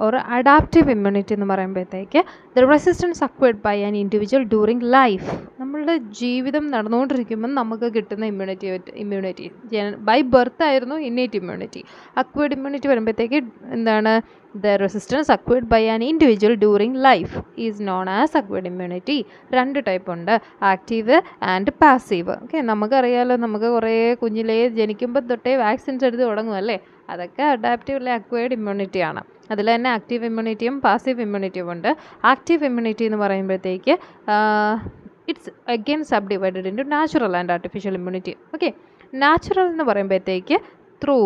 or adaptive immunity എന്ന് പറയുമ്പോഴത്തേക്ക് the resistance acquired by an individual during life. നമ്മളുടെ ജീവിതം നടന്നുകൊണ്ടിരിക്കുമ്പോൾ നമുക്ക് കിട്ടുന്ന ഇമ്മ്യൂണിറ്റി ബൈ ബർത്ത് ആയിരുന്നു ഇന്നേറ്റ് ഇമ്മ്യൂണിറ്റി. അക്വയർഡ് ഇമ്മ്യൂണിറ്റി വരുമ്പോഴത്തേക്ക് എന്താണ്, the resistance acquired by an individual during life is known as acquired immunity. രണ്ട് ടൈപ്പ് ഉണ്ട്, ആക്റ്റീവ് ആൻഡ് പാസീവ്. ഓക്കെ, നമുക്കറിയാലോ, നമുക്ക് കുറേ കുഞ്ഞിലേ ജനിക്കുമ്പോൾ തൊട്ടേ വാക്സിൻസ് എടുത്ത് തുടങ്ങും അല്ലേ, അതൊക്കെ അഡാപ്റ്റീവ് അല്ലെ അക്വയർഡ് ഇമ്മ്യൂണിറ്റി ആണ്. അതിൽ തന്നെ ആക്റ്റീവ് ഇമ്മ്യൂണിറ്റിയും പാസീവ് ഇമ്മ്യൂണിറ്റിയും ഉണ്ട്. ആക്റ്റീവ് ഇമ്മ്യൂണിറ്റി എന്ന് പറയുമ്പോഴത്തേക്ക് it's again sub divided into natural and artificial immunity. Okay, natural എന്ന് പറയുമ്പോഴത്തേക്ക് through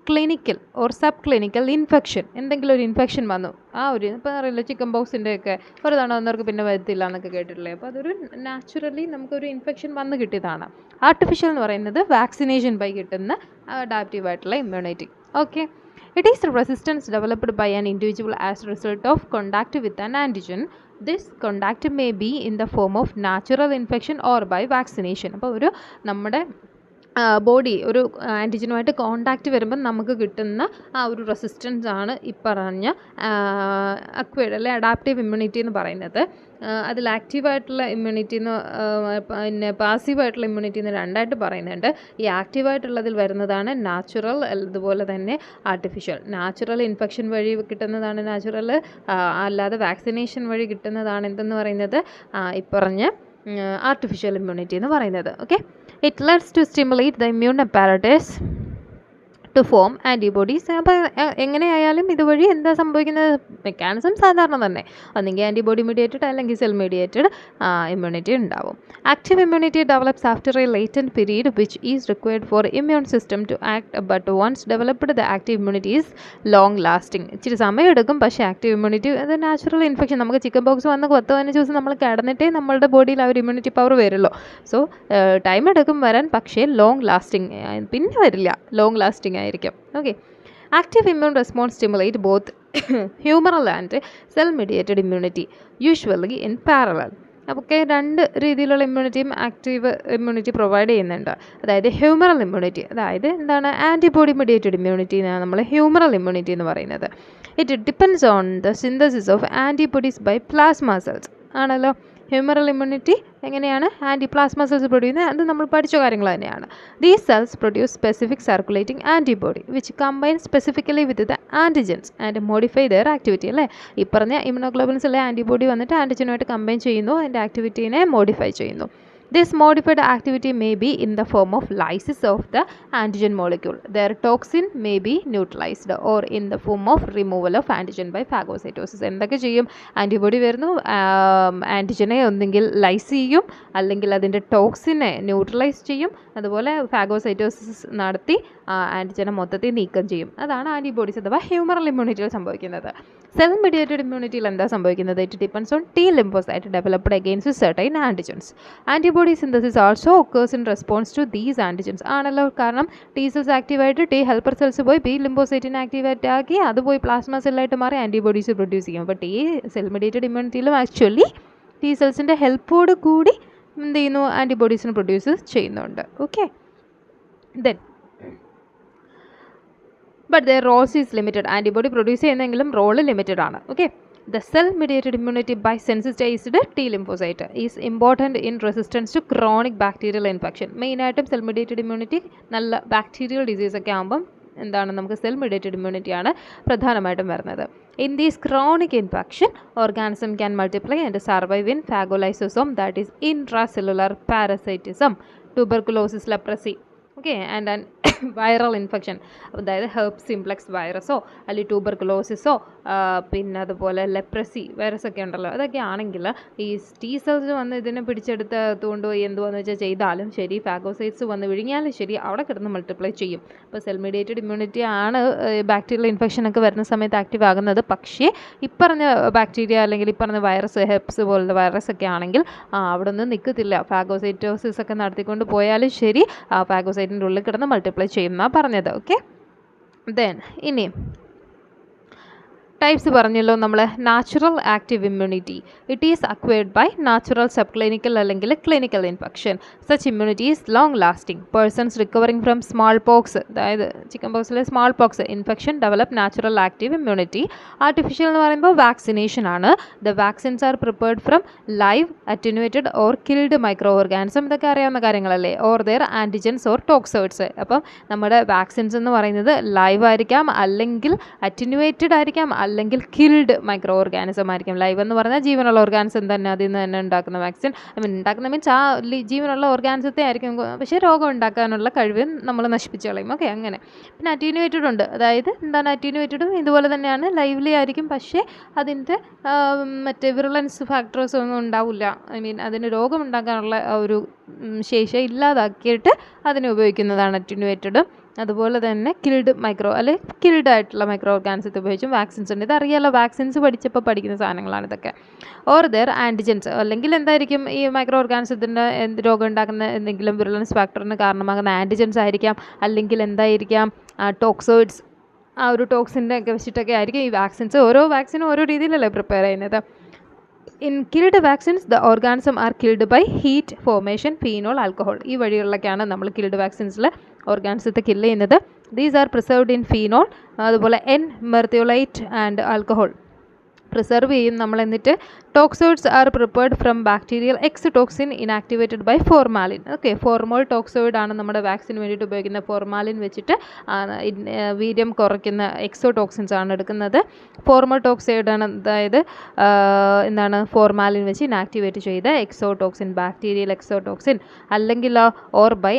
clinical or sub clinical infection, എന്തെങ്കിലും ഒരു ഇൻഫെക്ഷൻ വന്നു, ആ ഒരു ഇപ്പോൾ അറിയില്ല ചിക്കൻ ബോക്സിൻ്റെ ഒക്കെ ഒരു തവണ വന്നവർക്ക് പിന്നെ വരത്തില്ല എന്നൊക്കെ കേട്ടിട്ടില്ലേ, അപ്പോൾ അതൊരു നാച്ചുറലി നമുക്കൊരു ഇൻഫെക്ഷൻ വന്ന് കിട്ടിയതാണ്. ആർട്ടിഫിഷ്യൽ എന്ന് പറയുന്നത് വാക്സിനേഷൻ വഴി കിട്ടുന്ന അഡാപ്റ്റീവ് ആയിട്ടുള്ള immunity. Okay, it is the resistance developed by an individual as a result of contact with an antigen. This contact may be in the form of natural infection or by vaccination. അപ്പോൾ ഒരു നമ്മുടെ body ഒരു ആൻറ്റിജനുമായിട്ട് contact വരുമ്പം നമുക്ക് കിട്ടുന്ന ആ ഒരു resistance ആണ് ഈ പറഞ്ഞ അക്വയർഡ് അല്ലെ അഡാപ്റ്റീവ് ഇമ്മ്യൂണിറ്റി എന്ന് പറയുന്നത്. അതിൽ ആക്റ്റീവായിട്ടുള്ള ഇമ്മ്യൂണിറ്റി എന്ന് പിന്നെ പാസീവായിട്ടുള്ള ഇമ്മ്യൂണിറ്റി എന്ന് രണ്ടായിട്ട് പറയുന്നുണ്ട്. ഈ ആക്റ്റീവായിട്ടുള്ളതിൽ വരുന്നതാണ് നാച്ചുറൽ, അതുപോലെ തന്നെ ആർട്ടിഫിഷ്യൽ. നാച്ചുറൽ ഇൻഫെക്ഷൻ വഴി കിട്ടുന്നതാണ് നാച്ചുറൽ, അല്ലാതെ വാക്സിനേഷൻ വഴി കിട്ടുന്നതാണ് എന്തെന്ന് പറയുന്നത് ഈ പറഞ്ഞ ആർട്ടിഫിഷ്യൽ ഇമ്മ്യൂണിറ്റി എന്ന് പറയുന്നത്. Okay, it leads to stimulate the immune apparatus to form antibodies. അപ്പോൾ എങ്ങനെയായാലും ഇതുവഴി എന്താ സംഭവിക്കുന്നത്, മെക്കാനിസം സാധാരണ തന്നെ, ഒന്നെങ്കിൽ ആൻറ്റിബോഡി മീഡിയേറ്റഡ് അല്ലെങ്കിൽ സെൽ മീഡിയേറ്റഡ് ഇമ്മ്യൂണിറ്റി ഉണ്ടാവും. Active immunity develops after a latent period which is required for immune system to act, but once developed the active immunity is long lasting. ഇച്ചിരി സമയം എടുക്കും, പക്ഷേ ആക്റ്റീവ് ഇമ്മ്യൂണിറ്റി അത് natural infection, നമുക്ക് chicken pox വന്ന് 10-15 ദിവസം നമ്മൾ കിടന്നിട്ടേ നമ്മളുടെ ബോഡിയിൽ ആ ഒരു ഇമ്മ്യൂണിറ്റി പവർ വരുള്ളൂ. സോ ടൈം എടുക്കും വരാൻ, പക്ഷേ ലോങ് ലാസ്റ്റിംഗ്, പിന്നെ വരില്ല, ലോങ് ലാസ്റ്റിംഗ് ആയിരിക്കും. Okay, active immune response stimulate both humoral and cell mediated immunity usually in parallel. അപ്പോൾ രണ്ട് രീതിയിലുള്ള ഇമ്മ്യൂണിറ്റിയും ആക്റ്റീവ് ഇമ്മ്യൂണിറ്റി പ്രൊവൈഡ് ചെയ്യുന്നുണ്ട്. അതായത് ഹ്യൂമറൽ ഇമ്മ്യൂണിറ്റി, അതായത് എന്താണ് ആൻറ്റിബോഡി മീഡിയേറ്റഡ് ഇമ്മ്യൂണിറ്റി എന്നാണ് നമ്മൾ ഹ്യൂമറൽ ഇമ്മ്യൂണിറ്റി എന്ന് പറയുന്നത്. It depends on the synthesis of antibodies by plasma cells ആണല്ലോ. ഹ്യൂമറൽ ഇമ്മ്യൂണിറ്റി എങ്ങനെയാണ് ആൻറ്റി പ്ലാസ്മ സെൽസ് പ്രൊഡ്യൂസ് ചെയ്യുന്നത്, അത് നമ്മൾ പഠിച്ച കാര്യങ്ങൾ തന്നെയാണ്. These cells produce specific circulating antibody which combine specifically with the antigens and modify their activity. അല്ലേ, ഈ പറഞ്ഞ ഇമ്യൂണോഗ്ലോബിൻസ് അല്ലെ ആൻറ്റിബോഡി വന്നിട്ട് ആൻറ്റിജനുമായിട്ട് കമ്പൈൻ ചെയ്യുന്നു, അതിൻ്റെ ആക്ടിവിറ്റീനെ മോഡിഫൈ ചെയ്യുന്നു. This modified activity may be in the form of lysis of the antigen molecule. Their toxin may be neutralized or in the form of removal of antigen by phagocytosis. എന്തൊക്കെ ചെയ്യും, antibody വരുന്നു, ആൻറ്റിജനെ ഒന്നെങ്കിൽ lies ചെയ്യും, അല്ലെങ്കിൽ അതിൻ്റെ ടോക്സിനെ neutralise ചെയ്യും, അതുപോലെ phagocytosis നടത്തി ആൻറ്റിജനെ മൊത്തത്തിൽ നീക്കം ചെയ്യും. അതാണ് ആൻറ്റിബോഡീസ് അഥവാ ഹ്യൂമറൽ ഇമ്മ്യൂണിറ്റിയിൽ സംഭവിക്കുന്നത്. സെൽ മീഡിയേറ്റഡ് ഇമ്മ്യൂണിറ്റിയിൽ എന്താ സംഭവിക്കുന്നത്, it depends on T lymphocyte developed against certain antigens. Antibody synthesis also occurs in response to these antigens. ആണല്ലോ, കാരണം T സെൽസ് ആക്റ്റീവായിട്ട് T ഹെൽപ്പർ സെൽസ് പോയി B ലിംഫോസൈറ്റിനെ ആക്റ്റീവേറ്റ് ആക്കി അത് പോയി പ്ലാസ്മ സെല്ലായിട്ട് മാറി ആൻറ്റിബോഡീസ് പ്രൊഡ്യൂസ് ചെയ്യും. അപ്പോൾ T സെൽ മീഡിയേറ്റഡ് ഇമ്മ്യൂണിറ്റിയിലും ആക്ച്വലി T സെൽസിൻ്റെ ഹെൽപ്പോട് കൂടി എന്ത് ചെയ്യുന്നു, ആൻറ്റിബോഡീസിന് പ്രൊഡ്യൂസ് ചെയ്യുന്നുണ്ട്. Okay, then but there roles is limited. Antibody produce ചെയ്യുന്നെങ്കിലും റോള് ലിമിറ്റഡ് ആണ്. Okay, the cell-mediated immunity by sensitized T lymphocyte is important in resistance to chronic bacterial infection. മെയിനായിട്ടും സെൽ മീഡിയേറ്റഡ് ഇമ്മ്യൂണിറ്റി നല്ല bacterial disease ഒക്കെ ആകുമ്പം എന്താണ്, നമുക്ക് cell mediated ഇമ്മ്യൂണിറ്റിയാണ് പ്രധാനമായിട്ടും വരുന്നത്. In this chronic infection, organism can multiply and survive in phagolysosome, that is intracellular parasitism, tuberculosis, leprosy. Okay, and and viral infection, അതായത് herb simplex വൈറസോ അല്ലെങ്കിൽ ട്യൂബർകുലോസിസോ പിന്നെ അതുപോലെ ലെപ്രസി വൈറസ് ഒക്കെ ഉണ്ടല്ലോ, അതൊക്കെ ആണെങ്കിൽ ഈ T സെൽസ് വന്ന് ഇതിനെ പിടിച്ചെടുത്ത് കൊണ്ടുപോയി എന്തുവെന്ന് വെച്ചാൽ ചെയ്താലും ശരി, ഫാഗോസൈറ്റ്സ് വന്ന് വിഴുങ്ങിയാലും ശരി, അവിടെ കിടന്ന് മൾട്ടിപ്ലൈ ചെയ്യും. അപ്പോൾ സെൽ മീഡിയേറ്റഡ് ഇമ്മ്യൂണിറ്റി ആണ് ബാക്ടീരിയൽ ഇൻഫെക്ഷൻ ഒക്കെ വരുന്ന സമയത്ത് ആക്റ്റീവ് ആകുന്നത്. പക്ഷേ ഇപ്പറഞ്ഞ ബാക്ടീരിയ അല്ലെങ്കിൽ ഇപ്പറഞ്ഞ വൈറസ് ഹെർബ്സ് പോലുള്ള വൈറസ് ഒക്കെ ആണെങ്കിൽ അവിടെ ഒന്നും നിൽക്കത്തില്ല, ഫാഗോസൈറ്റോസിസ് ഒക്കെ നടത്തിക്കൊണ്ട് പോയാലും ശരി ഫാഗോസൈറ്റിൻ്റെ ഉള്ളിൽ കിടന്ന് മൾട്ടിപ്ലൈ ചെയ്യുന്ന പറഞ്ഞത്. ഓക്കെ, ദെൻ ഇനി ടൈപ്സ് പറഞ്ഞല്ലോ നമ്മൾ. Natural active immunity, it is acquired by natural sub clinical അല്ലെങ്കിൽ clinical infection. Such immunity is long lasting. Persons recovering from smallpox, അതായത് ചിക്കൻ പോക്സിലെ smallpox infection develop natural active immunity. Artificial എന്ന് പറയുമ്പോൾ vaccination ആണ്. The vaccines are prepared from live attenuated or killed microorganism. ഇതൊക്കെ അറിയാവുന്ന കാര്യങ്ങളല്ലേ. Or there antigens or toxoids. അപ്പം നമ്മുടെ വാക്സിൻസ് എന്ന് പറയുന്നത് ലൈവ് ആയിരിക്കാം, അല്ലെങ്കിൽ അറ്റനുവേറ്റഡ് ആയിരിക്കാം, അല്ലെങ്കിൽ കിൽഡ് മൈക്രോ ഓർഗാനിസം ആയിരിക്കും. ലൈവ് എന്ന് പറഞ്ഞാൽ ജീവനുള്ള ഓർഗാനിസം തന്നെ, അതിൽ നിന്ന് തന്നെ ഉണ്ടാക്കുന്ന വാക്സിൻ. ഉണ്ടാക്കുന്ന മീൻസ് ആ ജീവനുള്ള ഓർഗാനിസത്തെ ആയിരിക്കും, പക്ഷേ രോഗം ഉണ്ടാക്കാനുള്ള കഴിവ് നമ്മൾ നശിപ്പിച്ച് കളയും. ഓക്കെ, അങ്ങനെ. പിന്നെ അറ്റീനുവേറ്റഡ് ഉണ്ട്, അതായത് എന്താണ് അറ്റീനുവേറ്റഡും ഇതുപോലെ തന്നെയാണ്, ലൈവ്ലി ആയിരിക്കും, പക്ഷേ അതിൻ്റെ മറ്റേ വിറുലൻസ് ഫാക്ടേഴ്സ് ഒന്നും ഉണ്ടാവില്ല. ഐ മീൻ അതിന് രോഗം ഉണ്ടാക്കാനുള്ള ഒരു ശേഷി ഇല്ലാതാക്കിയിട്ട് അതിനെ ഉപയോഗിക്കുന്നതാണ് അറ്റീനുവേറ്റഡ്. അതുപോലെ തന്നെ കിൽഡ് മൈക്രോ അല്ലെങ്കിൽ കിൽഡ് ആയിട്ടുള്ള മൈക്രോ ഓർഗാനിസത്തെ ഉപയോഗിച്ചും വാക്സിൻസ് ഉണ്ട്. ഇതറിയാലോ, വാക്സിൻസ് പഠിച്ചപ്പോൾ പഠിക്കുന്ന സാധനങ്ങളാണ് ഇതൊക്കെ. ഓർ ദെയർ ആൻറ്റിജൻസ്, അല്ലെങ്കിൽ എന്തായിരിക്കും ഈ മൈക്രോ ഓർഗാനിസത്തിൻ്റെ രോഗം ഉണ്ടാക്കുന്ന എന്തെങ്കിലും വിറുലൻസ് ഫാക്ടറിന് കാരണമാകുന്ന ആൻറ്റിജൻസ് ആയിരിക്കാം, അല്ലെങ്കിൽ എന്തായിരിക്കാം ടോക്സോയിഡ്സ്. ആ ഒരു ടോക്സിൻ്റെ ഒക്കെ വെച്ചിട്ടൊക്കെ ആയിരിക്കും ഈ വാക്സിൻസ്. ഓരോ വാക്സിനും ഓരോ രീതിയിലല്ലേ പ്രിപ്പയർ ചെയ്യുന്നത്. In killed vaccines the organism are killed by heat formation, phenol, alcohol. ഈ വഴികളിലൊക്കെയാണ് നമ്മൾ കിൽഡ് വാക്സിൻസിൽ ഓർഗാനിസത്തെ കില്ല് ചെയ്യുന്നത്. These are preserved in phenol, അതുപോലെ in merthiolate and alcohol preserve ചെയ്യും നമ്മൾ. എന്നിട്ട് toxoids are prepared from bacterial exotoxin inactivated by formalin. Okay, formol toxoid ആണ് നമ്മുടെ വാക്സിന് വേണ്ടിയിട്ട് ഉപയോഗിക്കുന്ന. ഫോർമാലിൻ വെച്ചിട്ട് വീര്യം കുറയ്ക്കുന്ന എക്സോടോക്സിൻസ് ആണ് എടുക്കുന്നത്. ഫോർമോൾ ടോക്സൈഡ് ആണ്, അതായത് എന്താണ് ഫോർമാലിൻ വെച്ച് ഇനാക്ടിവേറ്റ് ചെയ്ത എക്സോടോക്സിൻ, ബാക്ടീരിയൽ എക്സോടോക്സിൻ. അല്ലെങ്കിൽ or by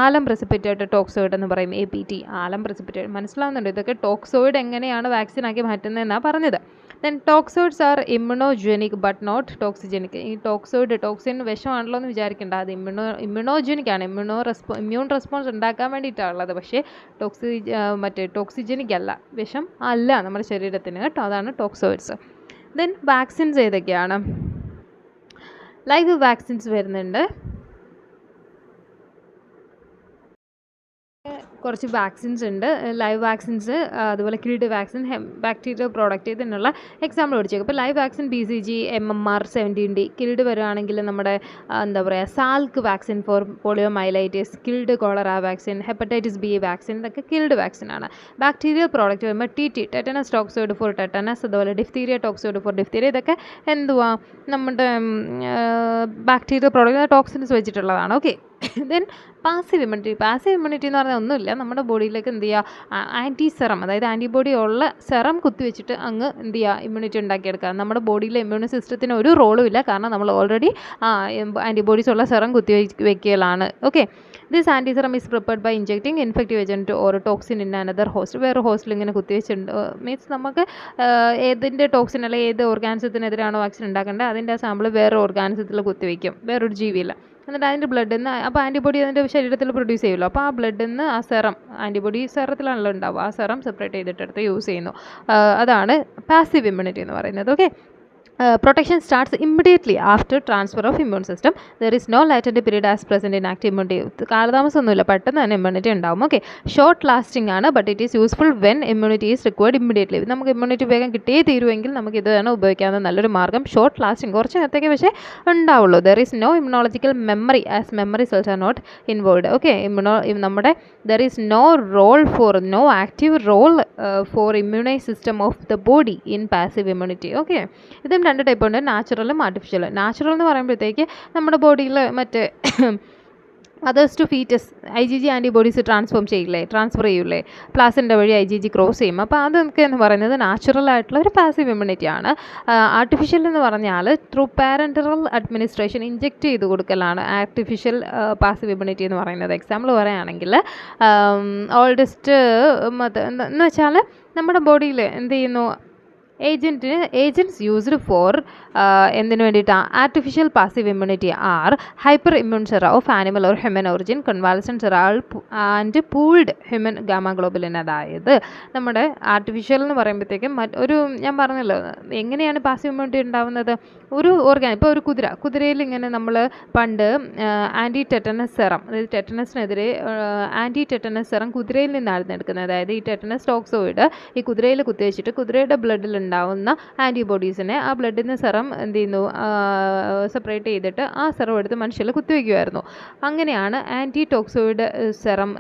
alum precipitated toxoid എന്ന് പറയും, APT, ആലം പ്രസിപ്പിറ്റേറ്റ്. മനസ്സിലാവുന്നുണ്ട്? ഇതൊക്കെ ടോക്സോയിഡ് എങ്ങനെയാണ് വാക്സിനാക്കി മാറ്റുന്നതെന്നാണ് പറഞ്ഞത്. Then toxoids are immunogenic but not toxigenic. ഈ ടോക്സിൻ വിഷമാണല്ലോ എന്ന് വിചാരിക്കേണ്ട, അത് ഇമ്മ്യൂണോജനിക് ആണ്. ഇമ്മ്യൂൺ റെസ്പോൺസ് ഉണ്ടാക്കാൻ വേണ്ടിയിട്ടാണുള്ളത്, പക്ഷേ ടോക്സിജനിക് അല്ല, വിഷം അല്ല നമ്മുടെ ശരീരത്തിന് കേട്ടോ. അതാണ് ടോക്സോയിഡ്സ്. ദെൻ വാക്സിൻസ് ഏതൊക്കെയാണ്? ലൈവ് വാക്സിൻസ് വരുന്നുണ്ട്, കുറച്ച് വാക്സിൻസ് ഉണ്ട്. ലൈവ് വാക്സിൻസ്, അതുപോലെ കിൽഡ് വാക്സിൻ, ബാക്ടീരിയൽ പ്രോഡക്റ്റ്, ഇതിനുള്ള എക്സാമ്പിൾ പഠിച്ചേക്കും. ഇപ്പോൾ live vaccine BCG, MMR 17D. Killed വരുവാണെങ്കിൽ നമ്മുടെ എന്താ പറയുക Salk vaccine for poliomyelitis, killed cholera vaccine, hepatitis B vaccine, ഇതൊക്കെ കിൽഡ് വാക്സിനാണ്. ബാക്ടീരിയൽ പ്രോഡക്റ്റ് വരുമ്പോൾ TT, tetanus toxoid for tetanus, അതുപോലെ ഡിഫ്തീരിയ ടോക്സോയിഡ് ഫോർ ഡിഫ്തീരിയ. ഇതൊക്കെ എന്തുവാ നമ്മുടെ ബാക്ടീരിയൽ പ്രോഡക്റ്റ് ടോക്സിൻസ് വെച്ചിട്ടുള്ളതാണ്. ഓക്കെ. ദെൻ പാസീവ് ഇമ്മ്യൂണിറ്റി എന്ന് പറഞ്ഞാൽ ഒന്നുമില്ല, നമ്മുടെ ബോഡിയിലേക്ക് എന്ത് ചെയ്യുക, ആൻറ്റി സെറം, അതായത് ആൻറ്റിബോഡി ഉള്ള സെറം കുത്തിവെച്ചിട്ട് അങ്ങ് എന്ത് ചെയ്യുക, ഇമ്മ്യൂണിറ്റി ഉണ്ടാക്കിയെടുക്കുക. നമ്മുടെ ബോഡിയിലെ ഇമ്മ്യൂൺ സിസ്റ്റത്തിന് ഒരു റോളും ഇല്ല, കാരണം നമ്മൾ ഓൾറെഡി ആൻറ്റിബോഡീസ് ഉള്ള സെറം കുത്തിവെക്കലാണ്. Okay. This antiserum is prepared by injecting infective agent or toxin in another host. വേറെ ഹോസ്റ്റിൽ ഇങ്ങനെ കുത്തിവെച്ചിട്ടുണ്ട്, മീൻസ് നമുക്ക് ഏതിൻ്റെ ടോക്സിൻ അല്ലെങ്കിൽ ഏത് ഓർഗാനിസത്തിനെതിരാണോ വാക്സിൻ ഉണ്ടാക്കേണ്ടത് അതിൻ്റെ സാമ്പിൾ വേറെ ഓർഗാനിസത്തിൽ കുത്തിവെക്കും, വേറൊരു ജീവിയില്ല. എന്നിട്ട് അതിൻ്റെ ബ്ലഡിൽ നിന്ന്, അപ്പോൾ ആൻറ്റിബോഡി അതിൻ്റെ ശരീരത്തിൽ പ്രൊഡ്യൂസ് ചെയ്യുമല്ലോ, അപ്പോൾ ആ ബ്ലഡിൽ നിന്ന് ആ സെറം, ആൻറ്റിബോഡി സെറത്തിലാണല്ലോ ഉണ്ടാവുക, ആ സെറം സെപ്പറേറ്റ് ചെയ്തിട്ടെടുത്ത് യൂസ് ചെയ്യുന്നു. അതാണ് പാസീവ് ഇമ്മ്യൂണിറ്റി എന്ന് പറയുന്നത്. Okay. Protection starts immediately after transfer of immune system. There is no latent period as present in active immunity. കാലതാമസമൊന്നുമില്ല, പെട്ടെന്ന് തന്നെ ഇമ്മ്യൂണിറ്റി ഉണ്ടാവും. ഓക്കെ. ഷോർട്ട് ലാസ്റ്റിംഗ് ആണ്, but it is useful when immunity is required immediately. നമുക്ക് immunity വേഗം കിട്ടിയേ തീരുമെങ്കിൽ നമുക്ക് ഇതാണ് ഉപയോഗിക്കാവുന്ന നല്ലൊരു മാർഗ്ഗം. ഷോർട്ട് ലാസ്റ്റിംഗ്, കുറച്ച് നേരത്തേക്ക് പക്ഷേ ഉണ്ടാവുള്ളൂ. There is no immunological memory as memory cells are not involve. Okay. നമ്മുടെ there is no active role for immunise system of the body in passive immunity. Okay. ഇതും രണ്ട് ടൈപ്പ് ഉണ്ട്, നാച്ചുറലും ആർട്ടിഫിഷ്യലും. നാച്ചുറൽ എന്ന് പറയുമ്പോഴത്തേക്ക് നമ്മുടെ ബോഡിയിൽ മറ്റേ അതേഴ്സ് to foetus IgG antibodies transfer ചെയ്യൂലേ, പ്ലാസിൻ്റെ വഴി IgG ക്രോസ് ചെയ്യും. അപ്പോൾ അതൊക്കെ എന്ന് പറയുന്നത് നാച്ചുറൽ ആയിട്ടുള്ള ഒരു പാസീവ് ഇമ്മ്യൂണിറ്റി ആണ്. ആർട്ടിഫിഷ്യൽ എന്ന് പറഞ്ഞാൽ ത്രൂ പാരൻ്ററൽ അഡ്മിനിസ്ട്രേഷൻ ഇഞ്ചെക്റ്റ് ചെയ്ത് കൊടുക്കലാണ് ആർട്ടിഫിഷ്യൽ പാസീവ് ഇമ്മ്യൂണിറ്റി എന്ന് പറയുന്നത്. എക്സാമ്പിൾ പറയുകയാണെങ്കിൽ ഓൾഡസ്റ്റ് എന്ന് വെച്ചാൽ നമ്മുടെ ബോഡിയിൽ എന്ത് ചെയ്യുന്നു, ഏജൻറ്റ്സ് യൂസ്ഡ് ഫോർ എന്തിനു വേണ്ടിയിട്ടാണ് artificial passive immunity are hyper immune sera of animal or human origin convalescent sera and pooled human gamma globulin. അതായത് നമ്മുടെ ആർട്ടിഫിഷ്യൽ എന്ന് പറയുമ്പോഴത്തേക്കും ഒരു ഞാൻ പറഞ്ഞല്ലോ എങ്ങനെയാണ് പാസീവ് ഇമ്മ്യൂണിറ്റി ഉണ്ടാവുന്നത്. ഒരു ഇപ്പോൾ ഒരു കുതിരയിൽ ഇങ്ങനെ നമ്മൾ പണ്ട് ആൻറ്റി ടെറ്റനസ് സെറം, അതായത് ടെറ്റനസിനെതിരെ ആൻറ്റി ടെറ്റനസ് സെറം കുതിരയിൽ നിന്നായിരുന്നു എടുക്കുന്നത്. അതായത് ഈ ടെറ്റനസ് ടോക്സോയിഡ് ഈ കുതിരയിൽ കുത്തിവെച്ചിട്ട് കുതിരയുടെ ബ്ലഡിൽ ഉണ്ടാവുന്ന ആൻറ്റിബോഡീസിനെ ആ ബ്ലഡിൽ നിന്ന് സെറം എന്ത് ചെയ്യുന്നു സെപ്പറേറ്റ് ചെയ്തിട്ട് ആ സെറം എടുത്ത് മനുഷ്യരിൽ കുത്തിവെക്കുമായിരുന്നു. അങ്ങനെയാണ് anti toxoid serum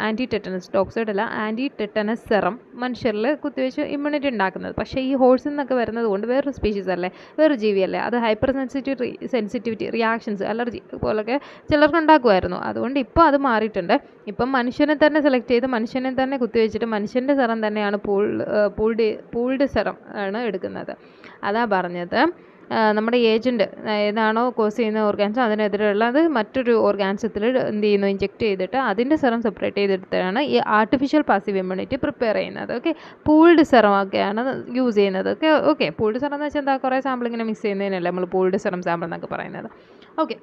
anti tetanus toxoid അല്ല ആൻറ്റി ടെറ്റനസ് സെറം മനുഷ്യരിൽ കുത്തിവെച്ച് ഇമ്മ്യൂണിറ്റി ഉണ്ടാക്കുന്നത്. പക്ഷേ ഈ ഹോഴ്സിൽ നിന്നൊക്കെ വരുന്നത് കൊണ്ട് വേറൊരു സ്പീഷീസ് അല്ലേ, വേറൊരു ജീവിയല്ലേ, അത് ഹൈപ്പർ സെൻസിറ്റിവിറ്റി റിയാക്ഷൻസ് അലർജി പോലൊക്കെ ചിലർക്ക് ഉണ്ടാക്കുമായിരുന്നു. അതുകൊണ്ട് ഇപ്പോൾ അത് മാറിയിട്ടുണ്ട്. ഇപ്പം മനുഷ്യനെ തന്നെ സെലക്ട് ചെയ്ത് മനുഷ്യനെ തന്നെ കുത്തിവെച്ചിട്ട് മനുഷ്യൻ്റെ സെറം തന്നെയാണ് പൂൾഡ് സെറം ആണ് എടുക്കുന്നത്. അതാ പറഞ്ഞത് നമ്മുടെ ഏജൻറ്റ് ഏതാണോ കോസ് ചെയ്യുന്ന ഓർഗാൻസം അതിനെതിരെയുള്ളത് മറ്റൊരു ഓർഗാൻസത്തിൽ എന്ത് ചെയ്യുന്നു ഇഞ്ചെക്ട് ചെയ്തിട്ട് അതിൻ്റെ സെറം സെപ്പറേറ്റ് ചെയ്തെടുത്താണ് ഈ ആർട്ടിഫിഷ്യൽ പാസീവ് ഇമ്മ്യൂണിറ്റി പ്രിപ്പയർ ചെയ്യുന്നത്. ഓക്കെ, പൂൾഡ് സെറം ഒക്കെയാണ് യൂസ് ചെയ്യുന്നത്. ഓക്കെ പൂൾഡ് സെറം എന്ന് വെച്ചാൽ എന്താ, കുറേ സാമ്പിൾ ഇങ്ങനെ മിക്സ് ചെയ്യുന്നതിനല്ലേ നമ്മൾ പൂൾഡ് സെറം സാമ്പിൾ എന്നൊക്കെ പറയുന്നത്. ഓക്കെ,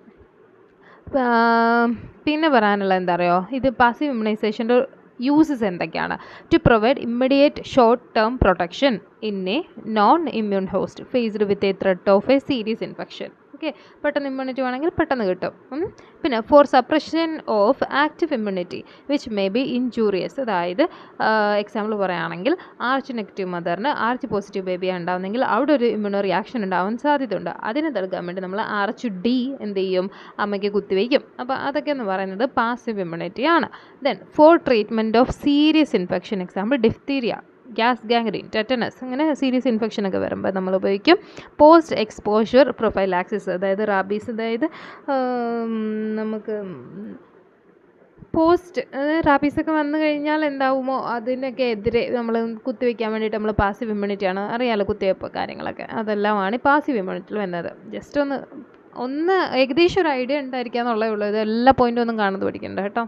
പിന്നെ പറയാനുള്ളത് എന്താ അറിയോ, ഇത് പാസീവ് ഇമ്മ്യൂണൈസേഷൻ്റെ യൂസസ് എന്തൊക്കെയാണ്? To provide immediate short term protection in a non immune host faced with a threat of a serious infection. Okay, പെട്ടെന്ന് ഇമ്മ്യൂണിറ്റി വേണമെങ്കിൽ പെട്ടെന്ന് കിട്ടും. പിന്നെ for suppression of active immunity which may be injurious. അതായത് example പറയുകയാണെങ്കിൽ Rh negative മദറിന് Rh positive ബേബിയാണ് ഉണ്ടാവുന്നെങ്കിൽ അവിടെ ഒരു ഇമ്മ്യൂണോ റിയാക്ഷൻ ഉണ്ടാവാൻ സാധ്യതയുണ്ട്. അതിനെ തടുക്കാൻ വേണ്ടി നമ്മൾ ആർച്ച് ഡി എന്ത് ചെയ്യും, അമ്മയ്ക്ക് കുത്തിവയ്ക്കും. അപ്പോൾ അതൊക്കെ എന്ന് പറയുന്നത് പാസീവ് ഇമ്മ്യൂണിറ്റി ആണ്. Then four treatment of serious infection, example diphtheria, gas gangrene, tetanus, അങ്ങനെ സീരിയസ് ഇൻഫെക്ഷനൊക്കെ വരുമ്പോൾ നമ്മൾ ഉപയോഗിക്കും. പോസ്റ്റ് എക്സ്പോഷർ പ്രൊഫൈലാക്സിസ്, അതായത് റാബീസ്, അതായത് നമുക്ക് റാബീസൊക്കെ വന്നു കഴിഞ്ഞാൽ എന്താവുമോ അതിനൊക്കെ എതിരെ നമ്മൾ കുത്തിവെക്കാൻ വേണ്ടിയിട്ട് നമ്മൾ പാസീവ് ഇമ്മ്യൂണിറ്റിയാണ്, അറിയാമല്ലോ കുത്തിവെപ്പ് കാര്യങ്ങളൊക്കെ, അതെല്ലാമാണ് പാസീവ് ഇമ്മ്യൂണിറ്റിയിൽ വരുന്നത്. ജസ്റ്റ് ഒന്ന് ഏകദേശം ഒരു ഐഡിയ ഉണ്ടായിരിക്കുക എന്നുള്ളതേ ഉള്ളൂ. ഇത് എല്ലാ പോയിൻറ്റും ഒന്നും കാണുന്നത് പഠിക്കണ്ട കേട്ടോ.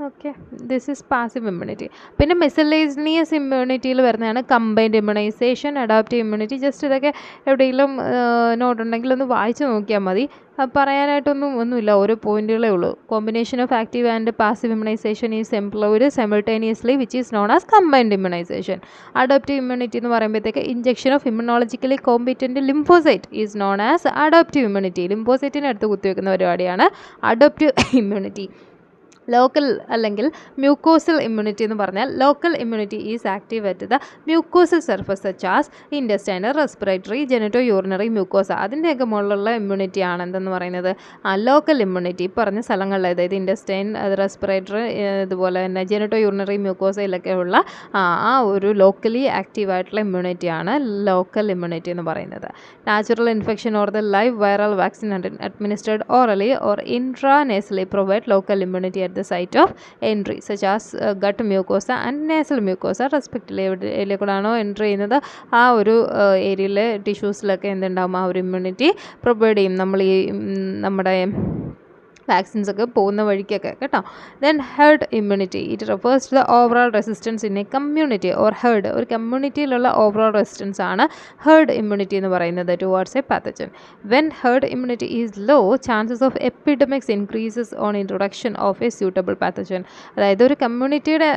Okay, this is passive immunity. പിന്നെ മിസലേനിയസ് ഇമ്മ്യൂണിറ്റിയിൽ വരുന്നതാണ് combined immunisation, adaptive immunity. Just ഇതൊക്കെ എവിടെയെങ്കിലും നോട്ട് ഉണ്ടെങ്കിൽ ഒന്ന് വായിച്ച് നോക്കിയാൽ മതി. പറയാനായിട്ടൊന്നുമില്ല, ഓരോ പോയിന്റുകളേ ഉള്ളൂ. Combination of active and passive immunisation is employed simultaneously which is known as combined immunisation. Adaptive immunity എന്ന് പറയുമ്പോഴത്തേക്ക് injection of immunologically competent lymphocyte is known as adaptive immunity. ലിംഫോസൈറ്റിനെ അടുത്ത് കുത്തിവെക്കുന്ന പരിപാടിയാണ് അഡാപ്റ്റീവ് ഇമ്മ്യൂണിറ്റി. ലോക്കൽ അല്ലെങ്കിൽ മ്യൂക്കോസൽ ഇമ്മ്യൂണിറ്റി എന്ന് പറഞ്ഞാൽ local immunity is active at the mucosal surface such as intestinal, respiratory, genito urinary mucosa. അതിൻ്റെയൊക്കെ മുകളിലുള്ള ഇമ്മ്യൂണിറ്റിയാണ് എന്തെന്ന് പറയുന്നത് ലോക്കൽ ഇമ്മ്യൂണിറ്റി. പറഞ്ഞ സ്ഥലങ്ങളിൽ, അതായത് ഇൻഡസ്റ്റൈൻ, റെസ്പിറേറ്ററി, ഇതുപോലെ തന്നെ ജെനിറ്റോ യൂറിനറി മ്യൂക്കോസയിലൊക്കെ ഉള്ള ആ ഒരു ലോക്കലി ആക്റ്റീവായിട്ടുള്ള ഇമ്മ്യൂണിറ്റിയാണ് ലോക്കൽ ഇമ്മ്യൂണിറ്റി എന്ന് പറയുന്നത്. Natural infection or the live viral vaccine administered orally or intranasally provide local immunity at the site of entry such as gut mucosa and nasal mucosa respectively. എവിടെക്കൂടാണോ entry ചെയ്യുന്നത് ആ ഒരു ഏരിയയിലെ ടിഷ്യൂസിലൊക്കെ എന്തുണ്ടാകും, ആ ഒരു ഇമ്മ്യൂണിറ്റി പ്രൊവൈഡ് ചെയ്യും നമ്മൾ ഈ നമ്മുടെ വാക്സിൻസ് ഒക്കെ പോകുന്ന വഴിക്കൊക്കെ കേട്ടോ. Then herd immunity, it refers to the overall resistance in a community or herd. ഒരു കമ്മ്യൂണിറ്റിയിലുള്ള ഓവറോൾ റെസിസ്റ്റൻസ് ആണ് ഹെർഡ് ഇമ്മ്യൂണിറ്റി എന്ന് പറയുന്നത് towards a pathogen. When herd immunity is low, chances of epidemics increases on introduction of a suitable pathogen. അതായത് ഒരു കമ്മ്യൂണിറ്റിയുടെ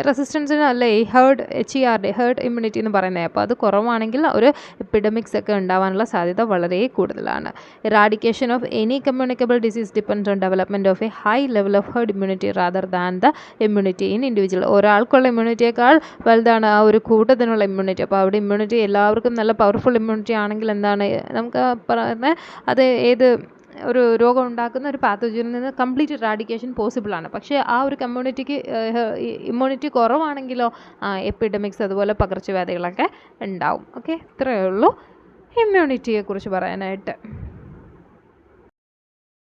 റെസിസ്റ്റൻസിനല്ലേ ഈ herd immunity എന്ന് പറയുന്നത്. അപ്പോൾ അത് കുറവാണെങ്കിൽ ഒരു എപ്പിഡമിക്സ് ഒക്കെ ഉണ്ടാവാനുള്ള സാധ്യത വളരെ കൂടുതലാണ്. Eradication of any communicable disease depends development of a high level of herd immunity rather than the immunity in individual. ഒരാൾക്കുള്ള ഇമ്മ്യൂണിറ്റിയേക്കാൾ വലുതാണ് ആ ഒരു കൂട്ടത്തിനുള്ള ഇമ്മ്യൂണിറ്റി. അപ്പോൾ അവിടെ ഇമ്മ്യൂണിറ്റി എല്ലാവർക്കും നല്ല പവർഫുൾ ഇമ്മ്യൂണിറ്റി ആണെങ്കിൽ എന്താണ് നമുക്ക് പറയുന്നത്, അത് ഏത് ഒരു രോഗം ഉണ്ടാക്കുന്ന ഒരു പാത്തോജനിൽ നിന്ന് കംപ്ലീറ്റ് ഇറാഡിക്കേഷൻ പോസിബിളാണ്. പക്ഷേ ആ ഒരു കമ്മ്യൂണിറ്റിക്ക് ഇമ്മ്യൂണിറ്റി കുറവാണെങ്കിലോ എപ്പിഡമിക്സ് അതുപോലെ പകർച്ചവ്യാധികളൊക്കെ ഉണ്ടാവും. ഓക്കെ, ഇത്രയേ ഉള്ളൂ ഇമ്മ്യൂണിറ്റിയെക്കുറിച്ച് പറയാനായിട്ട്.